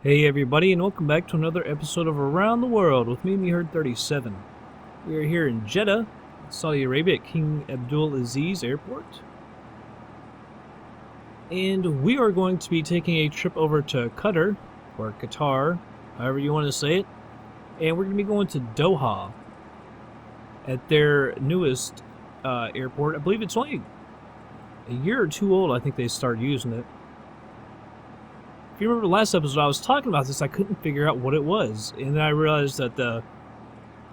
Hey everybody, and welcome back to another episode of Around the World with me, Herd37. We are here in Jeddah, Saudi Arabia at King Abdulaziz Airport. And we are going to be taking a trip over to Qatar, or Qatar, however you want to say it. And we're going to be going to Doha at their newest airport. I believe it's only a year or two old, I think they started using it. If you remember the last episode I was talking about this, I couldn't figure out what it was. And then I realized that I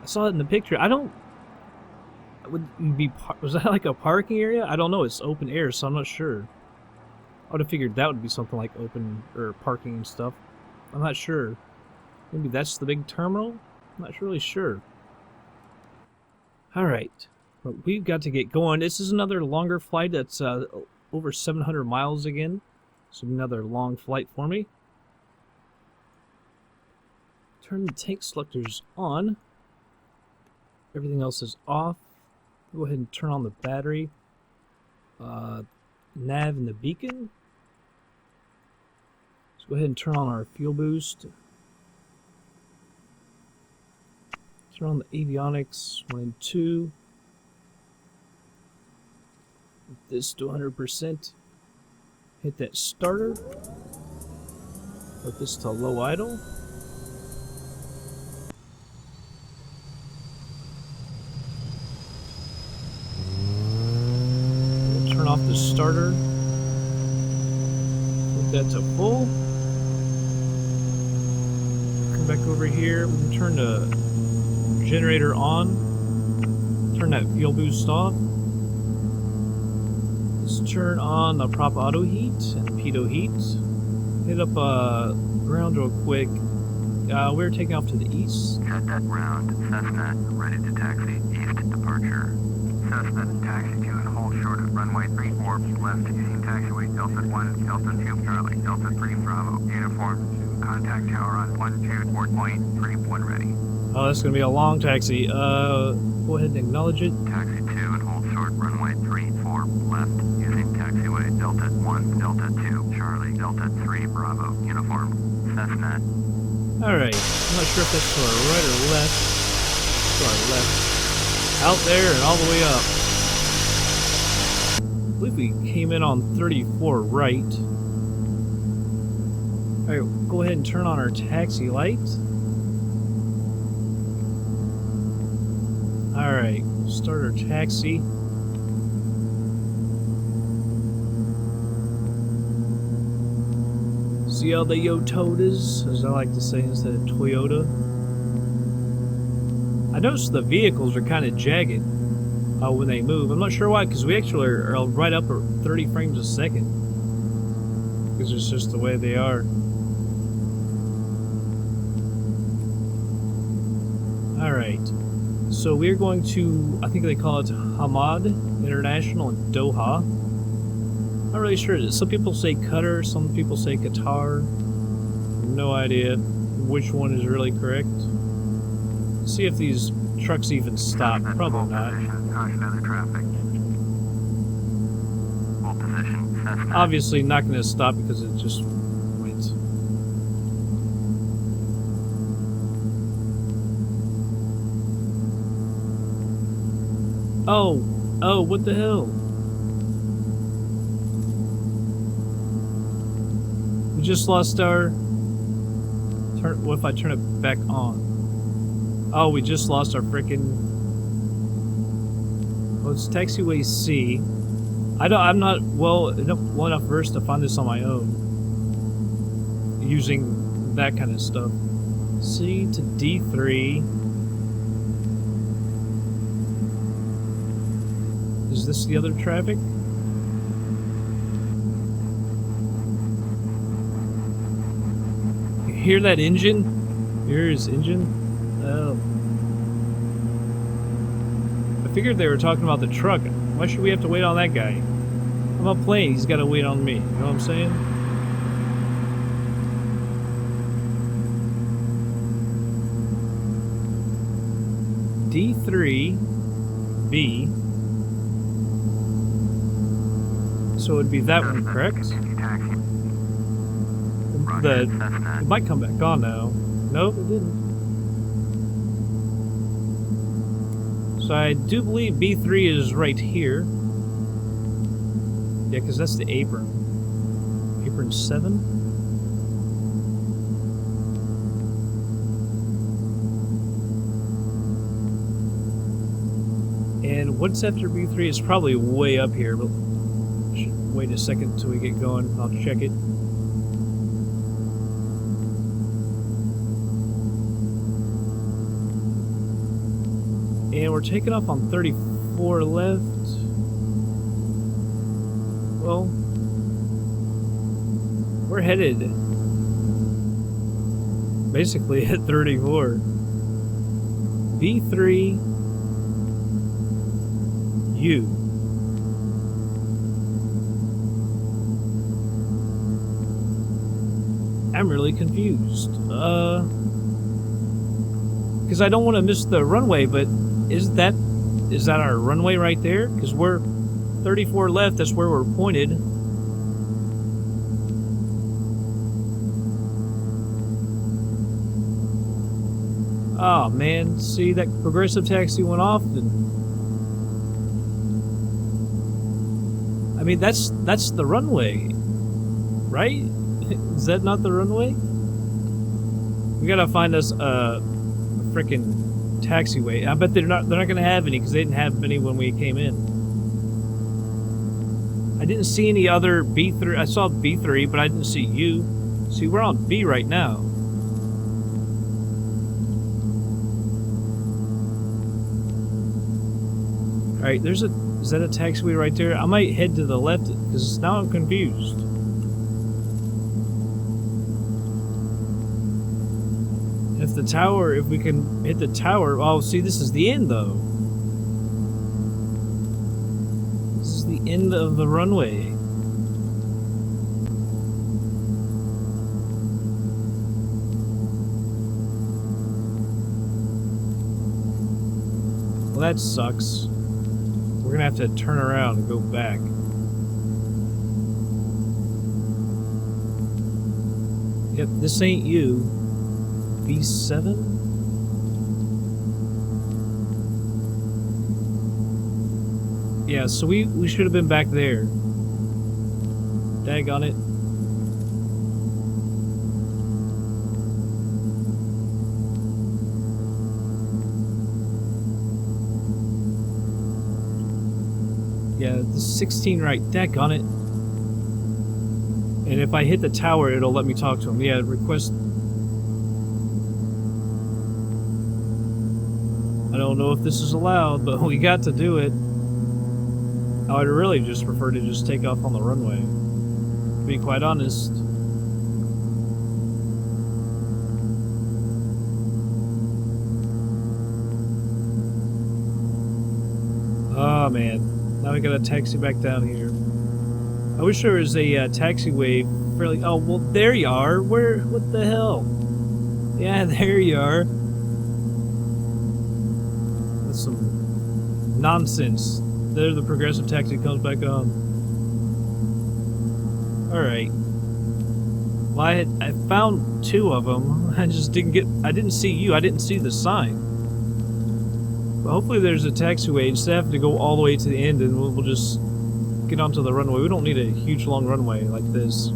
saw it in the picture. Was that like a parking area? I don't know. It's open air, so I'm not sure. I would have figured that would be something like open or parking and stuff. I'm not sure. Maybe that's the big terminal? I'm not really sure. Alright. But we've got to get going. This is another longer flight that's over 700 miles again. So another long flight for me. Turn the tank selectors on. Everything else is off. Go ahead and turn on the battery. Nav and the beacon. Let's go ahead and turn on our fuel boost. Turn on the avionics 1 and 2. Put this to 100%. Hit that starter. Put this to low idle. We'll turn off the starter. Put that to full. Come back over here. We can turn the generator on. Turn that fuel boost off. Turn on the prop auto heat and pitot heat. Hit up ground real quick. We're taking off to the east. Jeddah ground, Cessna, ready to taxi, east departure. Cessna, taxi to and hold short at runway 34, left using taxiway Delta 1, Delta 2 Charlie, Delta 3 Bravo, uniform, contact tower on 12.31 ready. Oh, that's going to be a long taxi. Go ahead and acknowledge it. Taxi 2 and hold short runway 34, left using taxiway Delta 1, Delta 2 Charlie, Delta 3 Bravo, uniform, Cessna. Alright, I'm not sure if that's to our right or left. To our left. Out there and all the way up. I believe we came in on 34 right. Alright, go ahead and turn on our taxi light. Alright, start our taxi. See all the Yototas, as I like to say instead of Toyota. I noticed the vehicles are kind of jagged when they move. I'm not sure why, because we actually are right up at 30 frames a second. Because it's just the way they are. Alright. So we're going to, I think they call it Hamad International in Doha. Not really sure. Some people say Qatar, some people say Qatar. No idea which one is really correct. Let's see if these trucks even stop. Probably not. Obviously not going to stop because it just went. Oh, what the hell? We just lost our... What if I turn it back on? Oh, we just lost our frickin'... Well, it's taxiway C. I'm not well enough versed to find this on my own. Using that kind of stuff. C to D3. Is this the other traffic? You hear that engine? Hear his engine? Oh. I figured they were talking about the truck. Why should we have to wait on that guy? I'm not playing, he's gotta wait on me. You know what I'm saying? D3B. So it would be that one, correct? the... It might come back on now. Nope, it didn't. So I do believe B3 is right here. Yeah, because that's the apron. Apron 7? And what's after B3 is probably way up here, but should wait a second until we get going. I'll check it. And we're taking off on 34 left. Well, we're headed basically at 34. B3 U. I'm really confused. Because I don't want to miss the runway, but is that our runway right there? Because we're 34 left, that's where we're pointed. Oh man, see that progressive taxi went off and I mean that's the runway, right? Is that not the runway? We gotta find us a frickin' taxiway. I bet they're not gonna have any because they didn't have any when we came in. I didn't see any other B3. I saw B3, but I didn't see U. See, we're on B right now. All right, is that a taxiway right there? I might head to the left because now I'm confused. If we can hit the tower, oh, see, this is the end, though. This is the end of the runway. Well, that sucks. We're gonna have to turn around and go back. Yep, this ain't you. B7? Yeah, so we should have been back there. Daggone it. Yeah, the 16 right. Daggone it. And if I hit the tower, it'll let me talk to him. Yeah, request... I don't know if this is allowed, but we got to do it. I would really just prefer to just take off on the runway, to be quite honest. Oh man, now we gotta taxi back down here. I wish there was a taxiway fairly... Oh, well, there you are. Where? What the hell? Yeah, there you are. That's some nonsense. There, the progressive taxi comes back on. Alright. Well, I found two of them. I just didn't get... I didn't see you. I didn't see the sign. But hopefully there's a taxiway. Instead of having to go all the way to the end and we'll just get onto the runway. We don't need a huge long runway like this.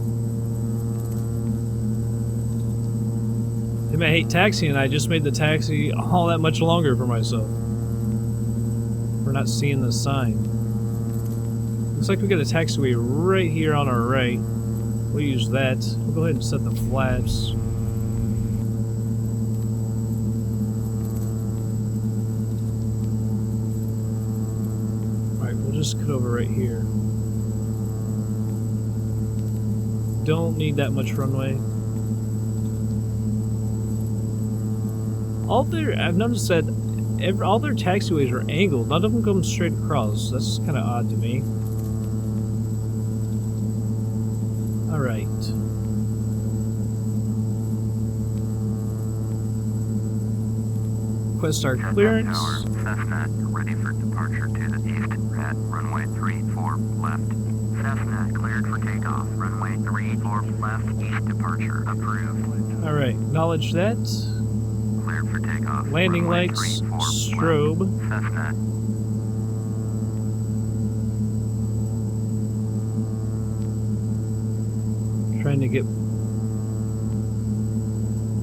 They may hate taxiing. I just made the taxi all that much longer for myself. We're not seeing the sign. Looks like we got a taxiway right here on our right. We'll use that. We'll go ahead and set the flaps. Alright, we'll just cut over right here. Don't need that much runway. I've noticed that all their taxiways are angled. None of them come straight across. That's kind of odd to me. Alright. Request our clearance. Cessna, ready for departure to the east at runway 34 left. Cessna cleared for takeoff. Runway 34 left, east departure. Approved. Alright, acknowledge that. Cleared for takeoff. Landing Runway lights, 34 strobe. left, Cessna. Trying to get...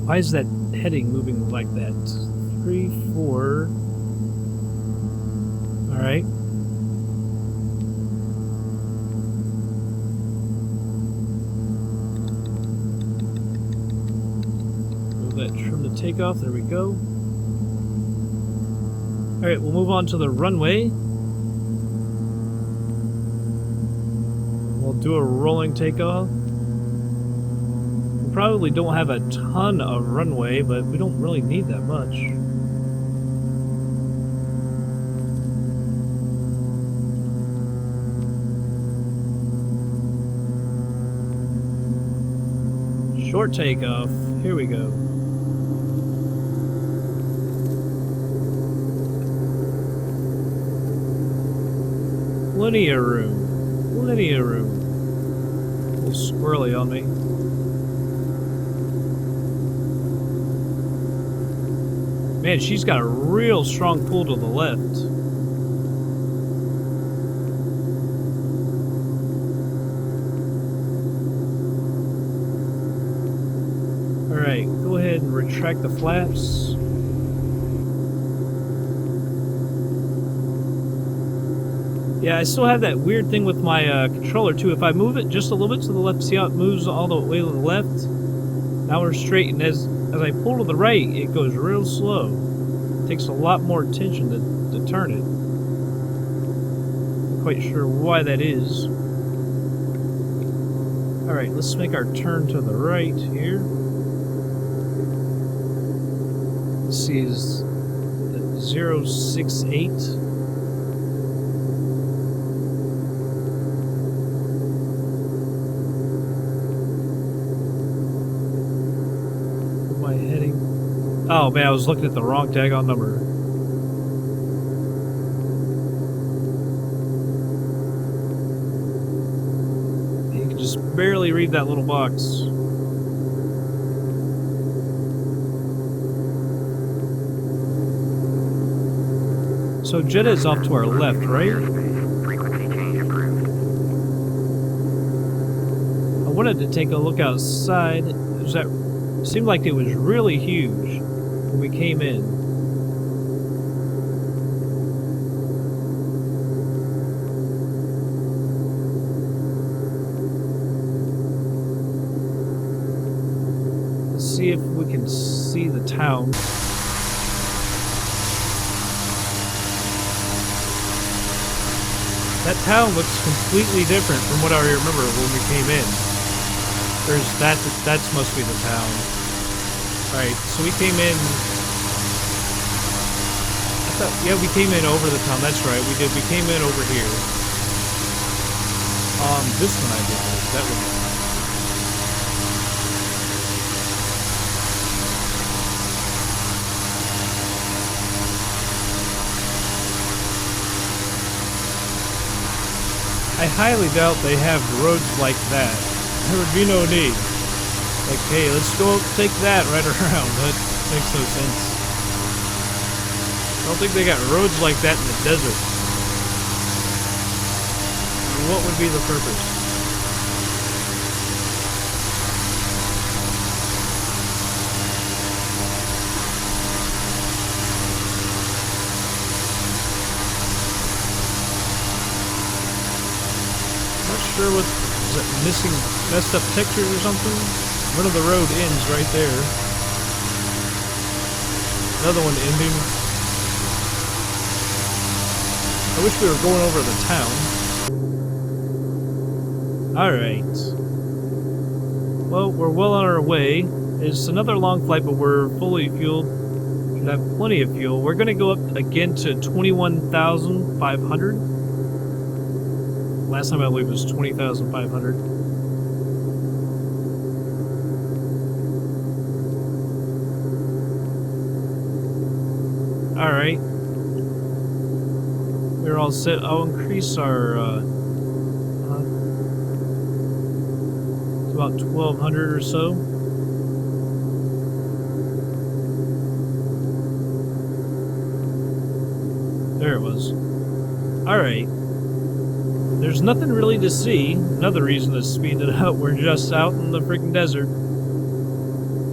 Why is that heading moving like that? 3, 4... Alright. Move that trim to takeoff. There we go. Alright, we'll move on to the runway. We'll do a rolling takeoff. We probably don't have a ton of runway, but we don't really need that much. Short takeoff. Here we go. Plenty of room. Plenty of room. A little squirrely on me. Man, she's got a real strong pull to the left. Alright, go ahead and retract the flaps. Yeah, I still have that weird thing with my controller too. If I move it just a little bit to the left, see how it moves all the way to the left? Now we're straight, and as I pull to the right, it goes real slow. It takes a lot more attention to turn it. Not quite sure why that is. Alright, let's make our turn to the right here. Let's see, is the 068. Oh man, I was looking at the wrong tag-on number. You can just barely read that little box. So Jeddah is off to our left, right? Frequency change approved. I wanted to take a look outside. It seemed like it was really huge when we came in. Let's see if we can see the town. That town looks completely different from what I remember when we came in. There's that must be the town. Alright, so we came in... yeah, we came in over the town, that's right, we did. We came in over here. This one I did. That one. I highly doubt they have roads like that. There would be no need. Like, hey, let's go take that right around. That makes no sense. I don't think they got roads like that in the desert. What would be the purpose? Not sure what is it, missing messed up textures or something? One of the road ends right there. Another one ending. I wish we were going over the town. Alright. Well, we're well on our way. It's another long flight, but we're fully fueled. Should have plenty of fuel. We're going to go up again to 21,500. Last time I believe it was 20,500. Alright. We're all set. I'll increase our about 1,200 or so. There it was. Alright. There's nothing really to see. Another reason to speed it up. We're just out in the freaking desert.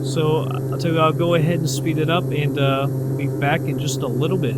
So, I'll tell you, I'll go ahead and speed it up and be back in just a little bit.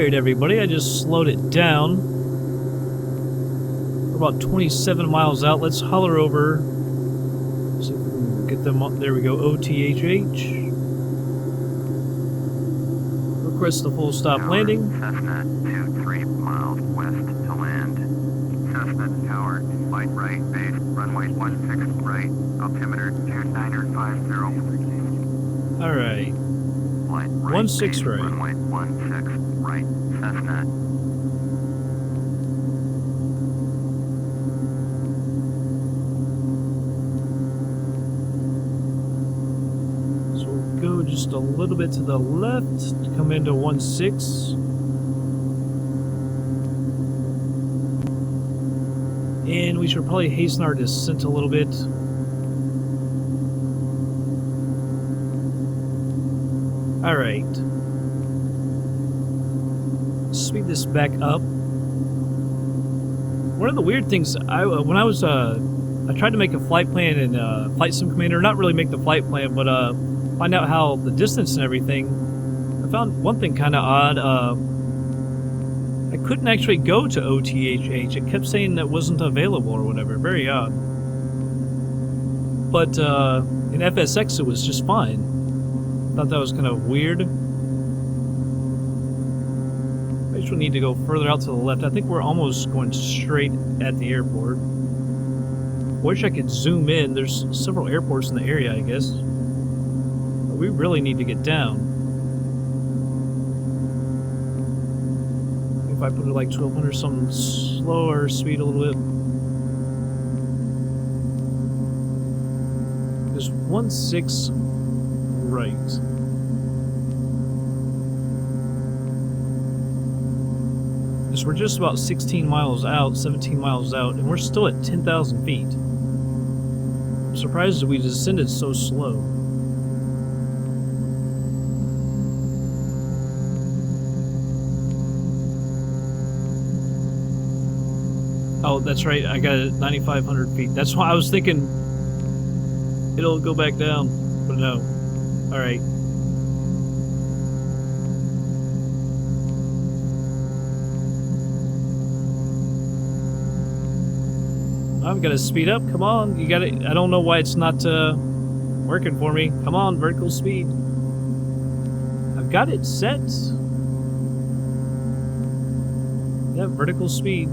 Alright everybody, I just slowed it down. We're about 27 miles out. Let's holler over. See if we can get them up. There we go, OTHH. Request the full stop landing. Cessna 23 miles west to land. Cessna Tower, flight right, base, runway 16 right, altimeter 2950. Alright. Flight right, 16 base, right. runway 16 right, Cessna. So we'll go just a little bit to the left, come into 16. And we should probably hasten our descent a little bit. Alright. Speed this back up. One of the weird things, I tried to make a flight plan in FlightSim Commander, not really make the flight plan, but find out how the distance and everything. I found one thing kind of odd. I couldn't actually go to OTHH. It kept saying that wasn't available or whatever. Very odd. But in FSX it was just fine. Thought that was kind of weird. I just need to go further out to the left. I think we're almost going straight at the airport. Wish I could zoom in. There's several airports in the area, I guess. But we really need to get down. If I put it like 1200, something slower speed a little bit. There's 16 right. Because we're just about 16 miles out, 17 miles out, and we're still at 10,000 feet. I'm surprised that we descended so slow. Oh, that's right, I got it at 9,500 feet. That's why I was thinking it'll go back down, but no. Alright. I've got to speed up. Come on, you got it. I don't know why it's not working for me. Come on, vertical speed. I've got it set. Yeah, vertical speed.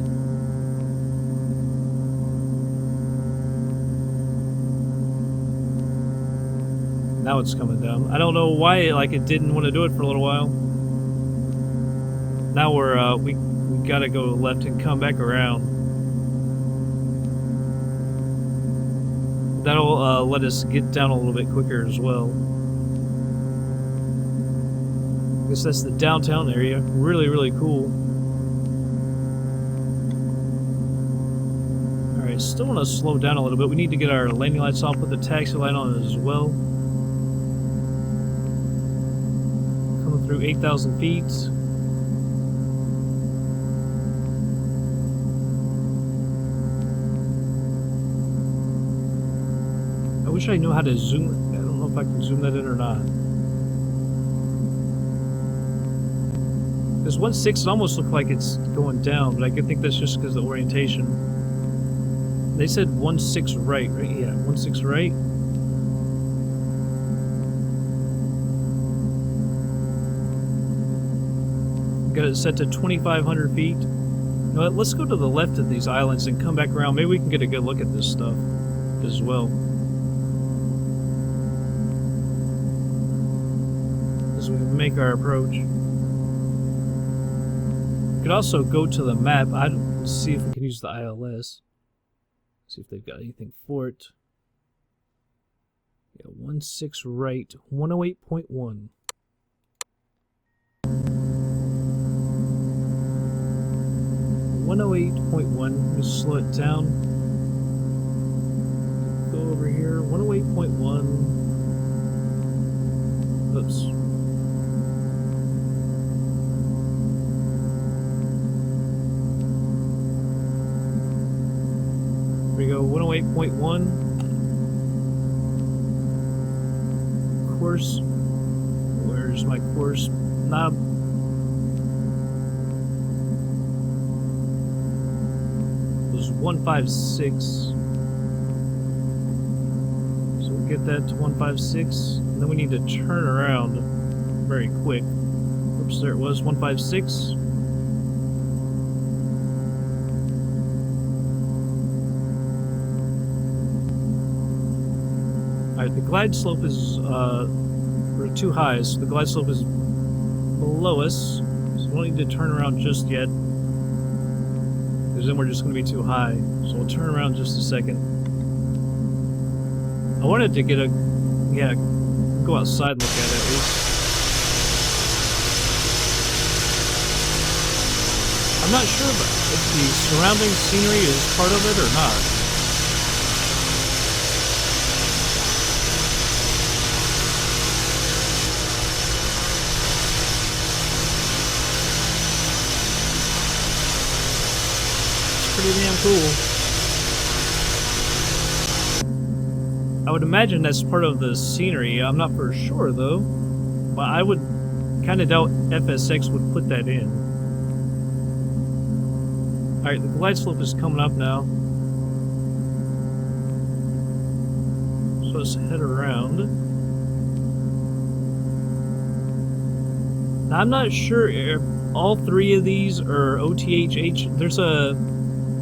Now it's coming down. I don't know why it didn't want to do it for a little while. Now we're we gotta go left and come back around. That'll let us get down a little bit quicker as well. I guess that's the downtown area. Really, really cool. Alright, still want to slow down a little bit. We need to get our landing lights off, put the taxi light on as well. Coming through 8,000 feet. I wish I knew how to zoom. I don't know if I can zoom that in or not. This 16 almost looked like it's going down, but I could think that's just because of the orientation. They said 16 right? Yeah, 16 right. Got it set to 2,500 feet. You know what, let's go to the left of these islands and come back around. Maybe we can get a good look at this stuff as well. As we make our approach. We could also go to the map. I'd see if we can use the ILS. See if they've got anything for it. Yeah, 16 right, 108.1. 108.1. Let me slow it down. Go over here. 108.1. Oops. Here we go. 108.1. Course. Where's my course knob? 156. So we'll get that to 156. And then we need to turn around very quick. Oops, there it was, 156. Alright, the glide slope is, we're too high, so the glide slope is below us. So we don't need to turn around just yet. Because then we're just going to be too high. So we'll turn around just a second. I wanted to get a, yeah, go outside and look at it at least. I'm not sure if the surrounding scenery is part of it or not. Pretty damn cool. I would imagine that's part of the scenery. I'm not for sure though, but I would kind of doubt FSX would put that in. Alright, the glide slope is coming up now. So let's head around. Now, I'm not sure if all three of these are OTHH. There's a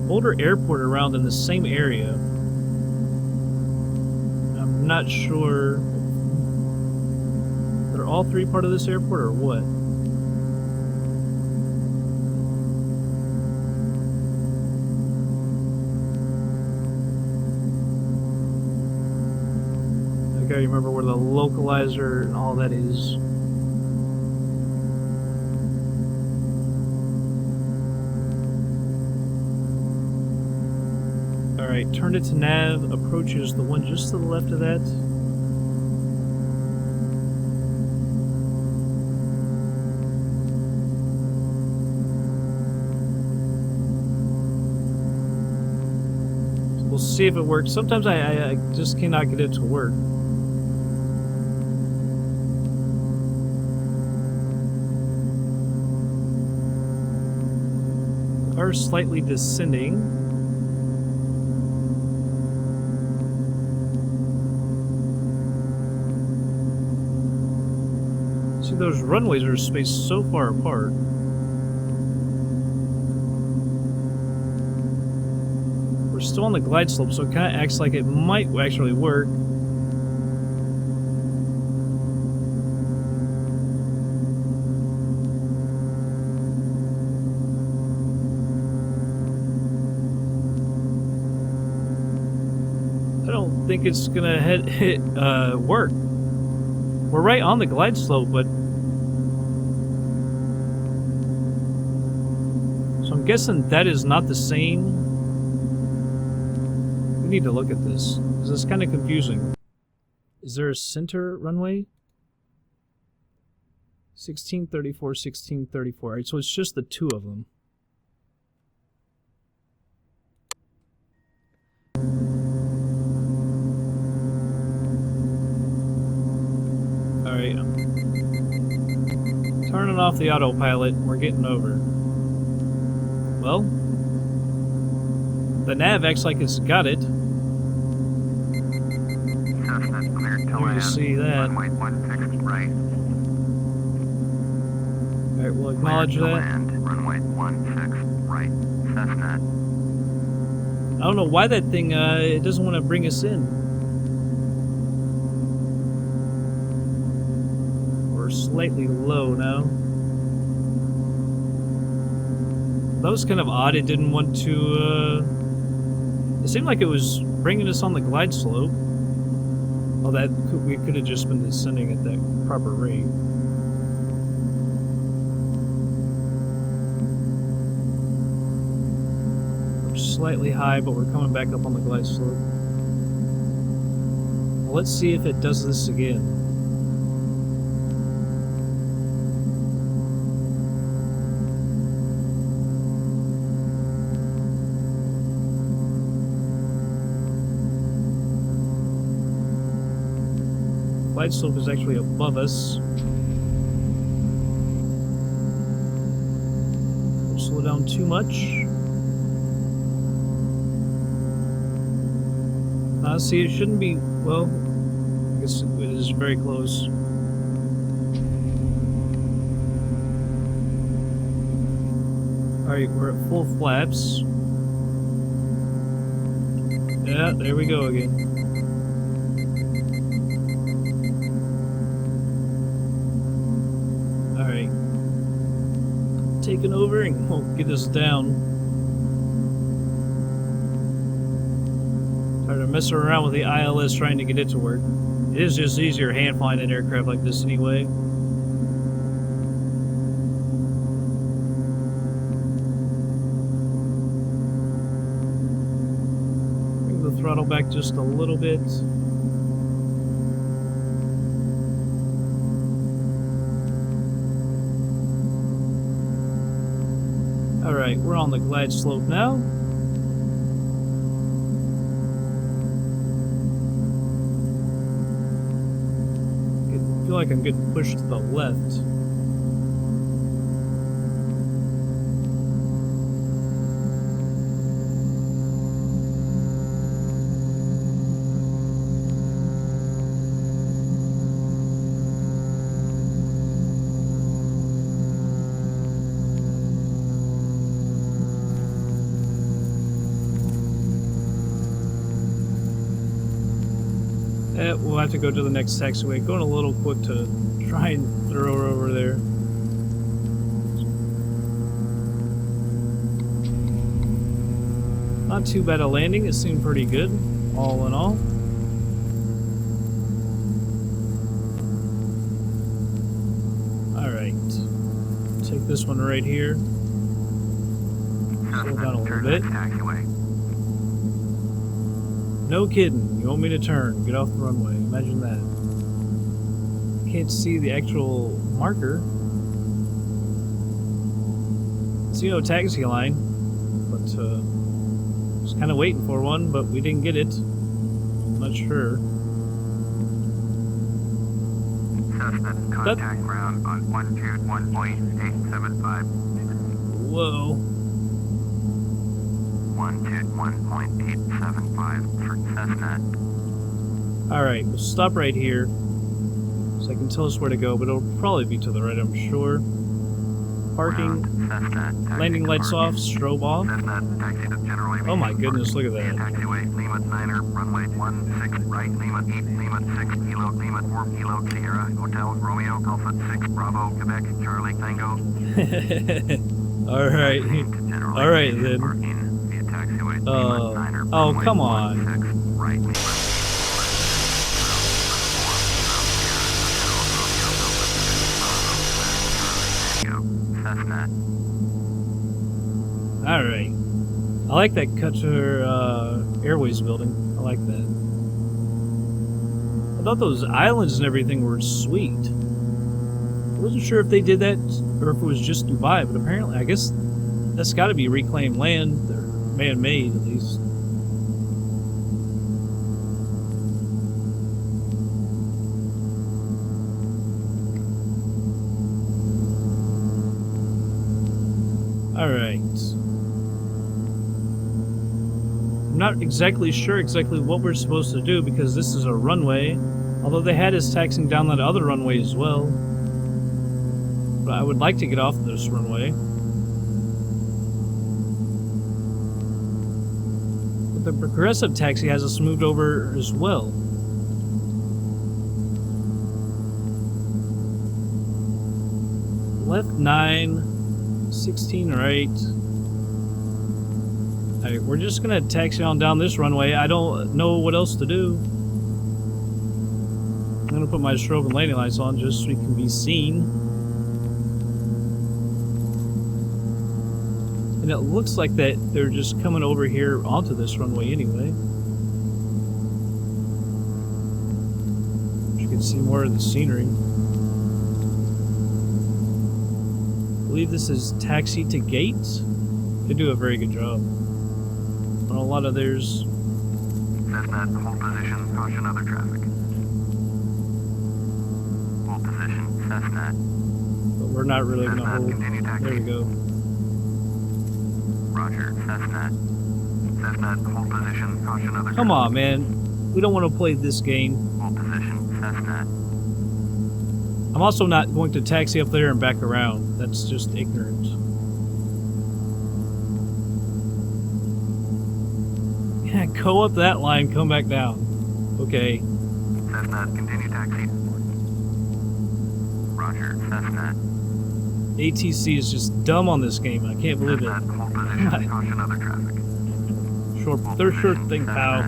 older airport around in the same area. I'm not sure if they're all three part of this airport or what. I gotta remember where the localizer and all that is. Alright, turn it to nav, approaches the one just to the left of that. So we'll see if it works. Sometimes I just cannot get it to work. We are slightly descending. See, those runways are spaced so far apart. We're still on the glide slope, so it kind of acts like it might actually work. I don't think it's gonna hit work. We're right on the glide slope, but so I'm guessing that is not the same. We need to look at this because it's kind of confusing. Is there a center runway? 1634, 1634. Alright, so it's just the two of them. Alright. Turning off the autopilot, we're getting over. Well, the nav acts like it's got it. Cessna cleared to You land. can see that. Runway 16 right. Alright, we'll acknowledge Cleared to that. land. Runway 16 right. Cessna. I don't know why that thing, it doesn't want to bring us in. We're slightly low now. That was kind of odd. It didn't want to, it seemed like it was bringing us on the glide slope. Oh, we could have just been descending at that proper rate. We're slightly high, but we're coming back up on the glide slope. Well, let's see if it does this again. Glide slope is actually above us. Don't slow down too much. See, it shouldn't be, well, I guess it is very close. Alright, we're at full flaps. Yeah, there we go again. Alright. Taking over and we'll get this down. Tired of messing around with the ILS trying to get it to work. It is just easier hand flying an aircraft like this anyway. Bring the throttle back just a little bit. Alright, we're on the glide slope now. I feel like I'm getting pushed to the left. We'll have to go to the next taxiway. Going a little quick to try and throw her over there. Not too bad a landing. It seemed pretty good, all in all. Alright. Take this one right here. Slow down a little bit. No kidding. You want me to turn? Get off the runway. Imagine that. Can't see the actual marker. See no taxi line, but was kind of waiting for one, but we didn't get it. I'm not sure. Cessna, contact ground on 121.875. Whoa. 121.875 for Cessna. Alright, we'll stop right here so I can tell us where to go, but it'll probably be to the right, I'm sure. Parking, Cessna, landing lights off, strobe off. Cessna, taxi to General Aviation. Oh my goodness, look at that. Taxiway, Lima Niner, runway 16 right, Lima 8, Lima 6, Kilo, Lima 4, Kilo, Sierra, Hotel, Romeo, Alpha 6, Bravo, Quebec, Charlie, Tango. Alright. Alright then. Oh, come on. Alright. I like that Qatar Airways building. I like that. I thought those islands and everything were sweet. I wasn't sure if they did that or if it was just Dubai, but apparently, I guess that's got to be reclaimed land, or man-made at least. Alright. I'm not exactly sure what we're supposed to do because this is a runway, although they had us taxiing down that other runway as well. But I would like to get off this runway. But the progressive taxi has us moved over as well. Left 9, 16 right. Alright, we're just gonna taxi on down this runway. I don't know what else to do. I'm gonna put my strobe and landing lights on just so we can be seen. And it looks like that they're just coming over here onto this runway anyway. You can see more of the scenery. I believe this is taxi to gate. They do a very good job. On a lot of theirs. Cessna, hold position, caution other traffic. Hold position, Cessna. But we're not really going to hold. Continue taxi. There we go. Roger, Cessna. Cessna, hold position, caution other Come traffic. on, man. We don't want to play this game. Hold position, Cessna. I'm also not going to taxi up there and back around. That's just ignorant. Yeah, go up that line, come back down. Okay. Cessna, continue taxi. Roger, Cessna. ATC is just dumb on this game. I can't believe it. Cessna, hold position, caution other traffic. They're short thing, pal.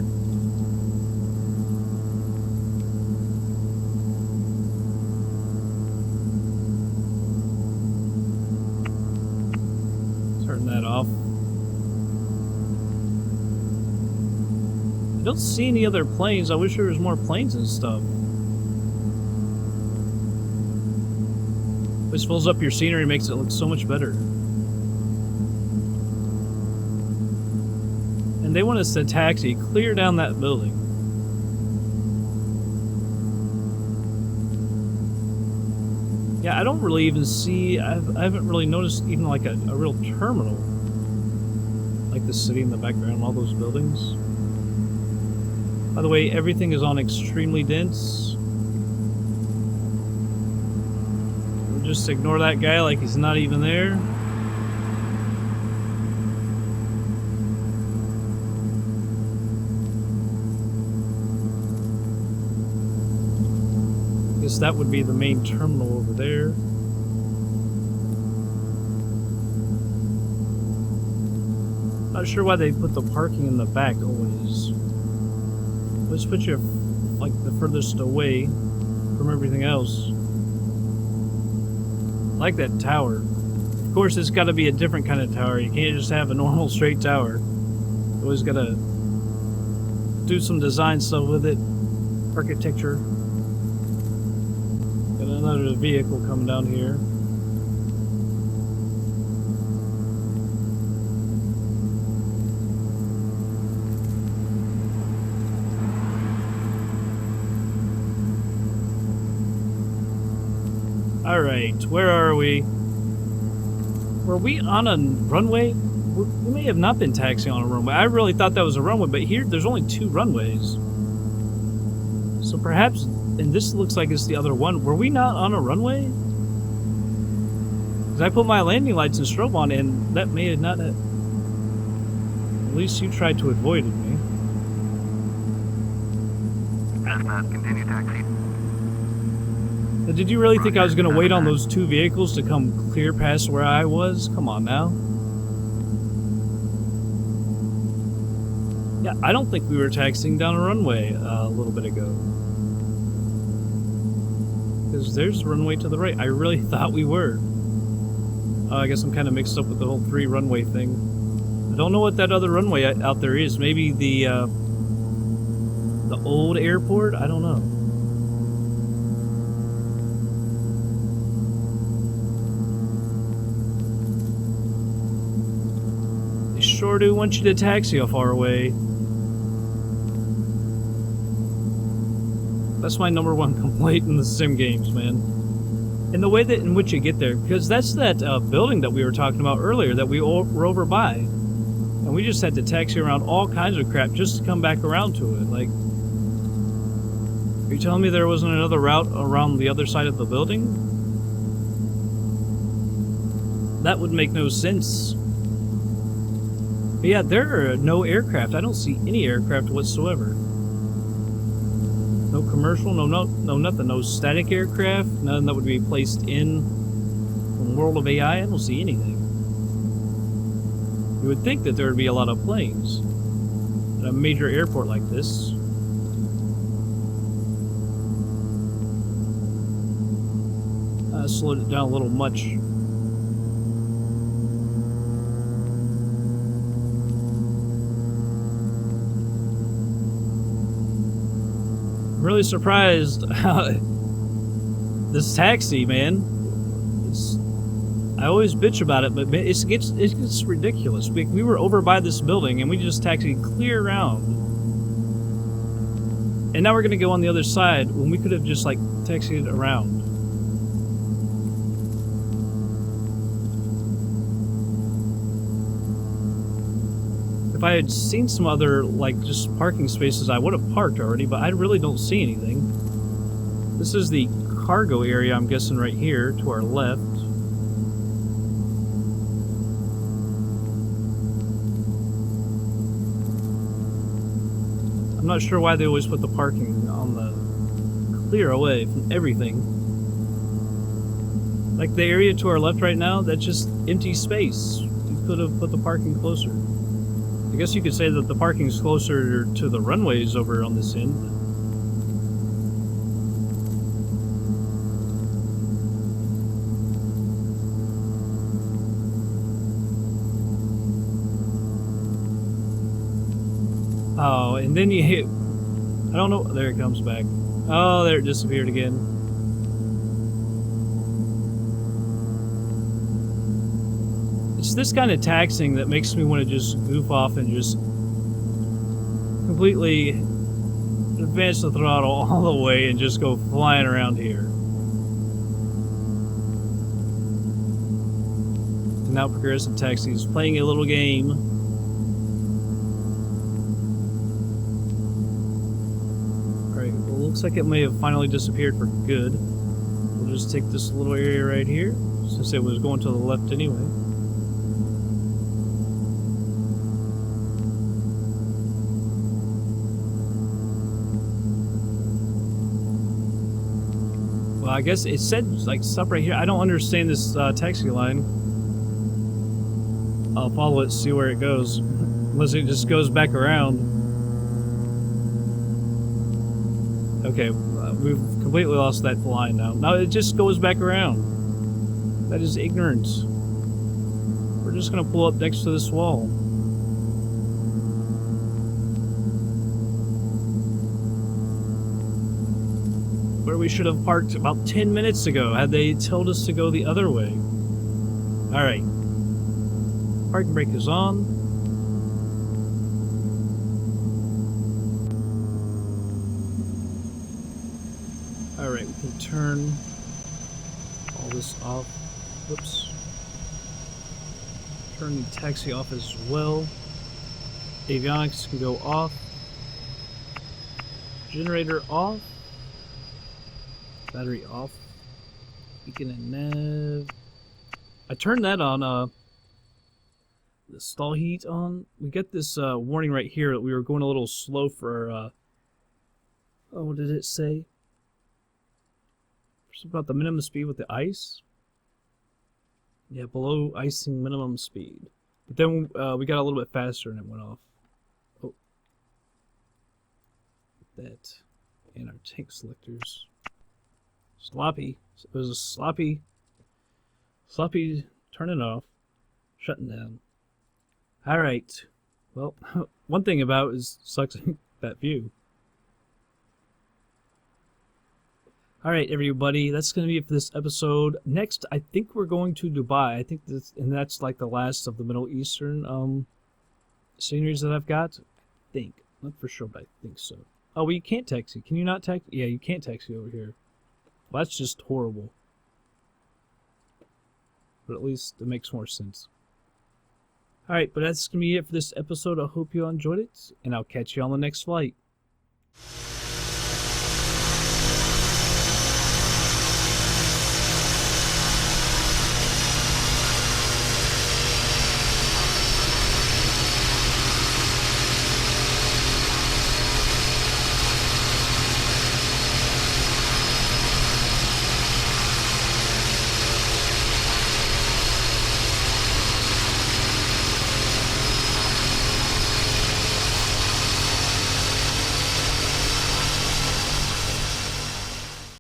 Turn that off. I don't see any other planes. I wish there was more planes and stuff. This fills up your scenery, makes it look so much better. And they want us to taxi clear down that building. Yeah, I don't really even see, I haven't really noticed even like a real terminal. Like the city in the background, all those buildings. By the way, everything is on extremely dense. We'll just ignore that guy like he's not even there. Guess that would be the main terminal over there. Not sure why they put the parking in the back always. Let's put you like the furthest away from everything else. I like that tower. Of course, it's got to be a different kind of tower. You can't just have a normal straight tower. You always got to do some design stuff with it. Architecture. Got another vehicle coming down here. Alright, where are we? Were we on a runway? We may have not been taxiing on a runway. I really thought that was a runway, but here there's only 2 runways. So perhaps, and this looks like it's the other one. Were we not on a runway? Because I put my landing lights and strobe on, and that may have not have... At least you tried to avoid me. Cessna, continue taxi. Did you really think I was going to wait on those 2 vehicles to come clear past where I was? Come on now. Yeah, I don't think we were taxiing down a runway a little bit ago. Because there's a runway to the right. I really thought we were. I guess I'm kind of mixed up with the whole 3 runway thing. I don't know what that other runway out there is. Maybe the old airport? I don't know. Sure do want you to taxi how far away. That's my #1 complaint in the sim games, man. And the way that in which you get there, because that's that building that we were talking about earlier that we were over by, and we just had to taxi around all kinds of crap just to come back around to it. Like, are you telling me there wasn't another route around the other side of the building? That would make no sense. But yeah, there are no aircraft. I don't see any aircraft whatsoever. No commercial, no nothing. No static aircraft, none that would be placed in from World of AI. I don't see anything. You would think that there would be a lot of planes at a major airport like this. I slowed it down a little much. I'm really surprised how this taxi, man. I always bitch about it, but it gets ridiculous. We were over by this building and we just taxied clear around, and now we're gonna go on the other side when we could have just like taxied around. If I had seen some other, like, just parking spaces, I would have parked already, but I really don't see anything. This is the cargo area, I'm guessing, right here, to our left. I'm not sure why they always put the parking on the clear away from everything. Like the area to our left right now, that's just empty space. You could have put the parking closer. I guess you could say that the parking's closer to the runways over on this end. Oh, and then you hit... I don't know... There it comes back. Oh, there it disappeared again. It's this kind of taxing that makes me want to just goof off and just completely advance the throttle all the way and just go flying around here. And now Progressive Taxi is playing a little game. Looks like it may have finally disappeared for good. We'll just take this little area right here, since it was going to the left anyway. Well, I guess it said, like, stop right here. I don't understand this taxi line. I'll follow it, see where it goes. Unless it just goes back around. Okay, we've completely lost that line now. Now it just goes back around. That is ignorance. We're just going to pull up next to this wall. Where we should have parked about 10 minutes ago had they told us to go the other way. Alright. Parking brake is on. Alright, we can turn all this off. Whoops. Turn the taxi off as well. Avionics can go off. Generator off. Battery off. Beacon and nav. I turned that on, the stall heat on. We get this warning right here that we were going a little slow for, oh, what did it say? About the minimum speed with the ice. Yeah, below icing minimum speed. But then we got a little bit faster and it went off. Oh. That. And our tank selectors. Sloppy. It was a sloppy turning off. Shutting down. Alright. Well, one thing about is sucks that view. Alright, everybody, that's going to be it for this episode. Next, I think we're going to Dubai. I think that's like the last of the Middle Eastern sceneries that I've got. I think. Not for sure, but I think so. Oh, well, you can't taxi. Can you not taxi? Yeah, you can't taxi over here. Well, that's just horrible. But at least it makes more sense. Alright, but that's going to be it for this episode. I hope you all enjoyed it, and I'll catch you on the next flight.